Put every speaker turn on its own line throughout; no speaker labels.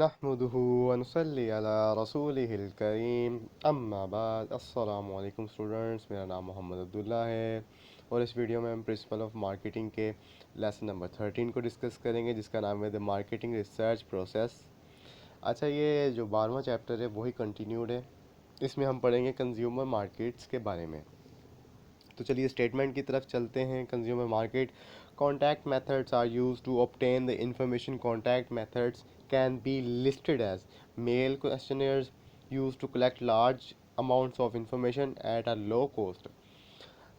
नहमदुहु व नुसल्ली अला रसूलिहिल करीम अम्मा बाद अस्सलामु अलैकुम स्टूडेंट्स। मेरा नाम मोहम्मद अब्दुल्ला है और इस वीडियो में हम प्रिंसिपल ऑफ मार्केटिंग के लेसन नंबर 13 को डिस्कस करेंगे, जिसका नाम है द मार्केटिंग रिसर्च प्रोसेस। अच्छा, ये जो 12वां चैप्टर है वही कंटिन्यूड है। इसमें हम पढ़ेंगे कंज्यूमर मार्केट्स के बारे में। तो चलिए स्टेटमेंट की तरफ चलते हैं। Consumer market contact methods are use to obtain the information. Contact methods can be listed as mail questionnaires use to collect large amounts of information at a low cost.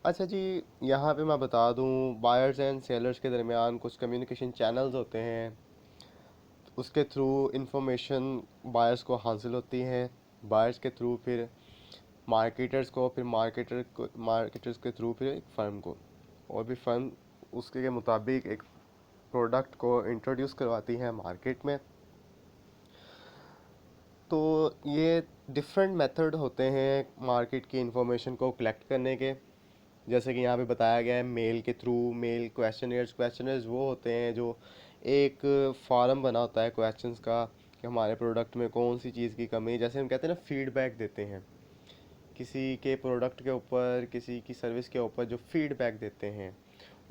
अच्छा जी, यहाँ पे मैं बता दूँ, बायर्स एंड सेलर्स के दरमियान कुछ कम्युनिकेशन चैनल्स होते हैं, उसके थ्रू इंफॉर्मेशन बायर्स को हासिल होती है। बायर्स के थ्रू फिर मार्केटर्स को, फिर मार्केटर्स के थ्रू फिर एक फ़र्म को, और भी फ़र्म उसके मुताबिक एक प्रोडक्ट को इंट्रोड्यूस करवाती है मार्केट में। तो ये डिफरेंट मेथड होते हैं मार्केट की इंफॉर्मेशन को कलेक्ट करने के। जैसे कि यहाँ पे बताया गया है मेल के थ्रू, मेल क्वेश्चनर्स वो होते हैं जो एक फॉर्म बना होता है क्वेश्चंस का कि हमारे प्रोडक्ट में कौन सी चीज़ की कमी है। जैसे हम कहते हैं ना, फीडबैक देते हैं किसी के प्रोडक्ट के ऊपर, किसी की सर्विस के ऊपर जो फीडबैक देते हैं,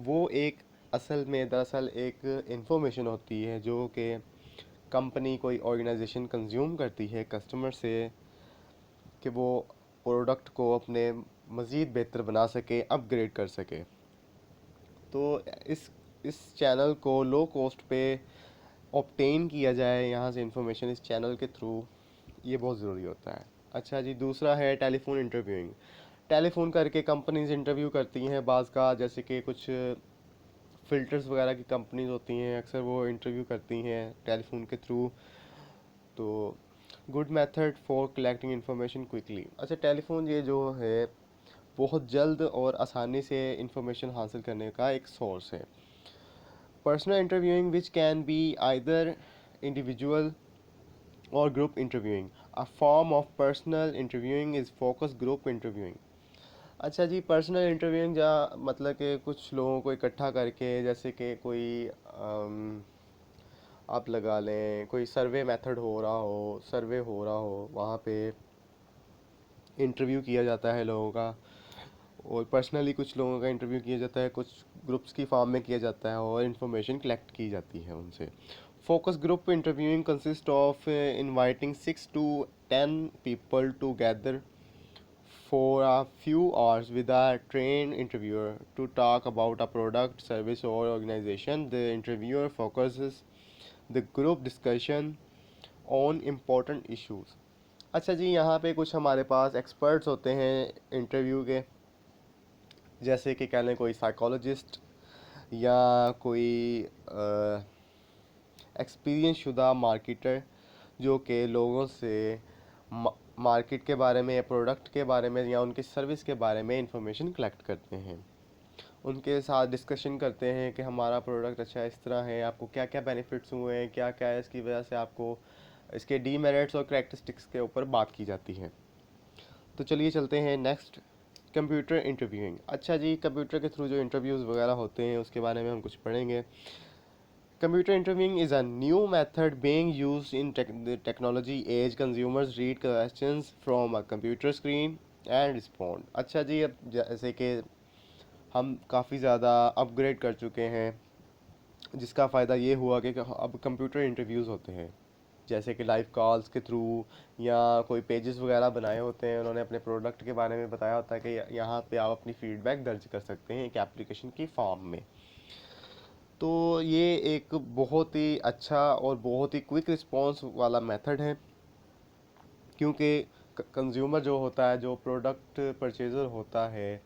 वो एक असल में दरअसल एक इंफॉर्मेशन होती है जो कि कंपनी, कोई ऑर्गेनाइजेशन कंज्यूम करती है कस्टमर से, कि वो प्रोडक्ट को अपने मज़ीद बेहतर बना सके, अपग्रेड कर सके। तो इस चैनल को लो कॉस्ट पे ऑब्टेन किया जाए यहाँ से इंफॉर्मेशन इस चैनल के थ्रू, ये बहुत ज़रूरी होता है। अच्छा जी, दूसरा है टेलीफोन इंटरव्यूइंग। टेलीफोन करके कंपनीज इंटरव्यू करती हैं बाज़ का, जैसे कि कुछ फ़िल्टर्स वगैरह की कंपनीज होती हैं, अक्सर वो इंटरव्यू करती हैं टेलीफोन के थ्रू। तो good method for collecting information quickly. अच्छा, टेलीफोन ये जो है बहुत जल्द और आसानी से इंफॉर्मेशन हासिल करने का एक सोर्स है। Personal interviewing which can be either individual और group interviewing. A form of personal interviewing is focus group interviewing. अच्छा जी, पर्सनल इंटरव्यूइंग जहाँ मतलब कि कुछ लोगों को इकट्ठा करके, जैसे कि कोई आप लगा लें कोई सर्वे हो रहा हो, वहाँ पे इंटरव्यू किया जाता है लोगों का, और पर्सनली कुछ लोगों का इंटरव्यू किया जाता है, कुछ ग्रुप्स की फॉर्म में किया जाता है और इंफॉर्मेशन कलेक्ट की जाती है उनसे। Focus group interviewing consist of inviting 6 to 10 people to gather for a few hours with a trained interviewer to talk about a product, service, or organization. The interviewer focuses the group discussion on important issues. अच्छा जी, यहाँ पे कुछ हमारे पास experts होते हैं interview के, जैसे कि कह लें कोई साइकोलॉजिस्ट या कोई एक्सपीरियंस शुदा मार्केटर, जो कि लोगों से मार्केट के बारे में या प्रोडक्ट के बारे में या उनकी सर्विस के बारे में इंफॉर्मेशन कलेक्ट करते हैं। उनके साथ डिस्कशन करते हैं कि हमारा प्रोडक्ट अच्छा इस तरह है, आपको क्या क्या बेनिफिट्स हुए हैं, क्या क्या है इसकी वजह से आपको, इसके डीमेरिट्स और करैक्टरिस्टिक्स के ऊपर बात की जाती है। तो चलिए चलते हैं नेक्स्ट, कंप्यूटर इंटरव्यूइंग। अच्छा जी, कंप्यूटर के थ्रू जो इंटरव्यूज़ वगैरह होते हैं उसके बारे में हम कुछ पढ़ेंगे। Computer interviewing is a new method being used in the technology age. Consumers read questions from a computer screen and respond. अच्छा जी, अब जैसे कि हम काफ़ी ज़्यादा अपग्रेड कर चुके हैं, जिसका फ़ायदा ये हुआ कि अब कंप्यूटर इंटरव्यूज़ होते हैं, जैसे कि लाइव कॉल्स के थ्रू, या कोई पेजेस वगैरह बनाए होते हैं, उन्होंने अपने प्रोडक्ट के बारे में बताया होता है कि यहाँ पे आप अपनी फ़ीडबैक दर्ज कर सकते हैं एक एप्लीकेशन की फॉर्म में। तो ये एक बहुत ही अच्छा और बहुत ही क्विक रिस्पॉन्स वाला मेथड है, क्योंकि कंज्यूमर जो होता है, जो प्रोडक्ट परचेज़र होता है,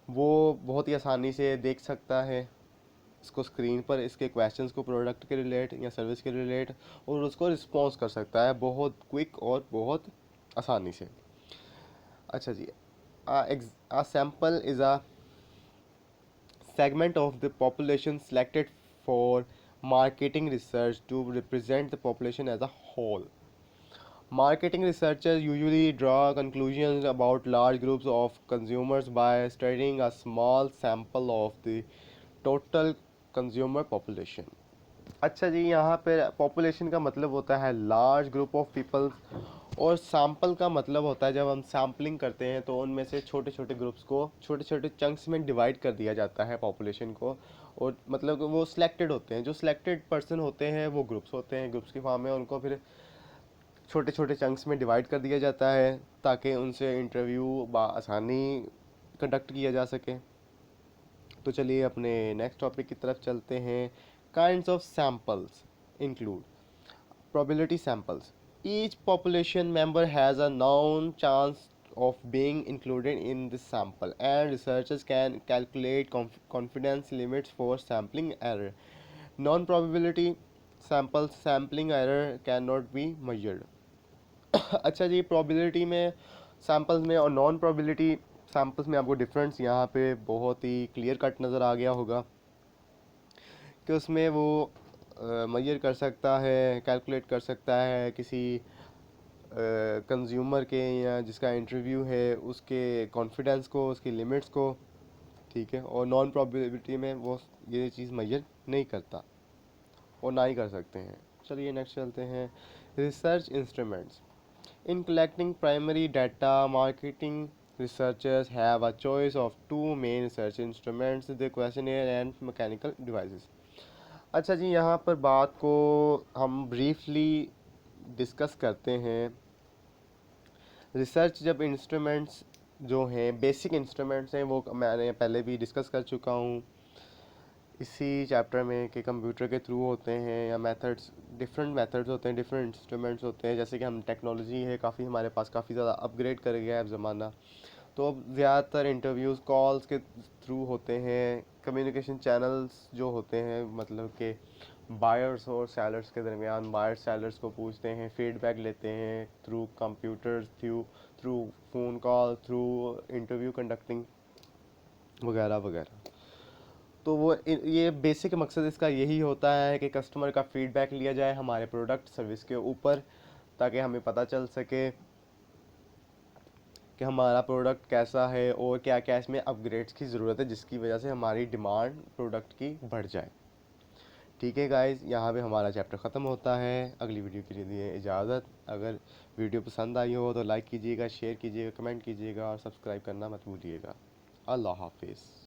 वो बहुत ही आसानी से देख सकता है इसको स्क्रीन पर, इसके क्वेश्चंस को प्रोडक्ट के रिलेट या सर्विस के रिलेट, और उसको रिस्पॉन्स कर सकता है बहुत क्विक और बहुत आसानी से। अच्छा जी, a sample is a segment of the population selected for marketing research to represent the population as a whole. Marketing researchers usually draw conclusions about large groups of consumers by studying a small sample of the total consumer population. अच्छा जी, यहाँ पे population का मतलब होता है large group of peoples, और sample का मतलब होता है जब हम सैम्पलिंग करते हैं तो उनमें से छोटे छोटे ग्रुप्स को छोटे छोटे चंक्स में डिवाइड कर दिया जाता है पॉपुलेशन को। और मतलब कि वो सिलेक्टेड होते हैं, जो सिलेक्टेड पर्सन होते हैं वो ग्रुप्स होते हैं, ग्रुप्स की फॉर्म में उनको फिर छोटे छोटे चंक्स में डिवाइड कर दिया जाता है ताकि उनसे इंटरव्यू आसानी कंडक्ट किया जा सके। तो चलिए अपने नेक्स्ट टॉपिक की तरफ चलते हैं। Kinds of samples include probability samples. Each population member has a known chance of being included in this sample, and researchers can calculate confidence limits for sampling error. Non probability samples sampling error cannot be measured. अच्छा जी, probability में samples में और non probability samples में आपको difference यहाँ पे बहुत ही clear cut नज़र आ गया होगा कि उसमें वो मेजर कर सकता है, कैलकुलेट कर सकता है किसी कंज्यूमर के या जिसका इंटरव्यू है उसके कॉन्फिडेंस को, उसकी लिमिट्स को। ठीक है, और नॉन प्रोबेबिलिटी में वो ये चीज़ मेजर नहीं करता और ना ही कर सकते हैं। चलिए नेक्स्ट चलते हैं। Research instruments in collecting primary data marketing, researchers have a choice of two main research instruments, the questionnaire and mechanical devices. अच्छा जी, यहाँ पर बात को हम ब्रीफली डिस्कस करते हैं। रिसर्च जब इंस्ट्रूमेंट्स जो हैं, बेसिक इंस्ट्रूमेंट्स हैं, वो मैंने पहले भी डिस्कस कर चुका हूँ इसी चैप्टर में कि कंप्यूटर के थ्रू होते हैं या मेथड्स, डिफरेंट मेथड्स होते हैं, डिफरेंट इंस्ट्रूमेंट्स होते हैं। जैसे कि हम टेक्नोलॉजी है काफ़ी हमारे पास, काफ़ी ज़्यादा अपग्रेड कर गया है अब ज़माना। तो अब ज़्यादातर इंटरव्यूज़ कॉल्स के थ्रू होते हैं। कम्युनिकेशन चैनल्स जो होते हैं, मतलब कि बायर्स और सेलर्स के दरमियान, बायर्स सेलर्स को पूछते हैं, फीडबैक लेते हैं through computer, through through phone call, through interview conducting वगैरह वगैरह। तो वो ये बेसिक मकसद इसका यही होता है कि कस्टमर का फीडबैक लिया जाए हमारे प्रोडक्ट सर्विस के ऊपर, ताकि हमें पता चल सके कि हमारा प्रोडक्ट कैसा है और क्या क्या इसमें अपग्रेड्स की ज़रूरत है जिसकी वजह से हमारी डिमांड प्रोडक्ट की बढ़ जाए। ठीक है गाइस, यहाँ पे हमारा चैप्टर ख़त्म होता है। अगली वीडियो के लिए इजाज़त। अगर वीडियो पसंद आई हो तो लाइक कीजिएगा, शेयर कीजिएगा, कमेंट कीजिएगा और सब्सक्राइब करना मत भूलिएगा। अल्लाह हाफिज़।